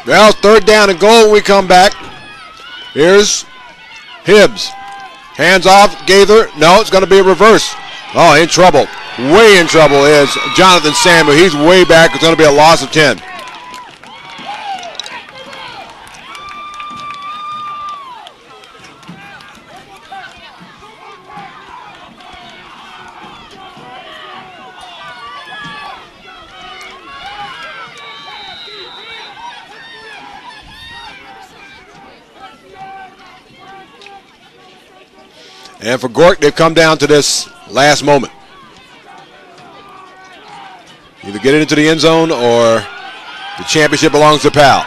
Well, third down and goal when we come back. Here's Hibbs. Hands off, Gaither. No, it's going to be a reverse. Oh, in trouble. Way in trouble is Jonathan Samuel. He's way back. It's going to be a loss of 10. And for GORC, they've come down to this last moment. Either get it into the end zone or the championship belongs to Powell.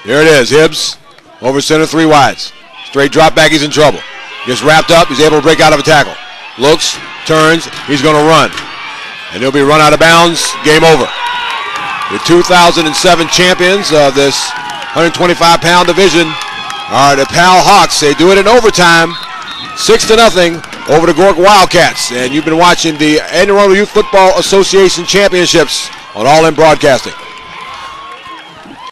There it is, Hibbs. Over center, 3 wides. Straight drop back, he's in trouble. Gets wrapped up, he's able to break out of a tackle. Looks, turns, he's going to run. And he'll be run out of bounds, game over. The 2007 champions of this 125-pound division are the Powell Hawks. They do it in overtime, 6-0 over the GORC Wildcats. And you've been watching the Anne Arundel Youth Football Association Championships on All In Broadcasting.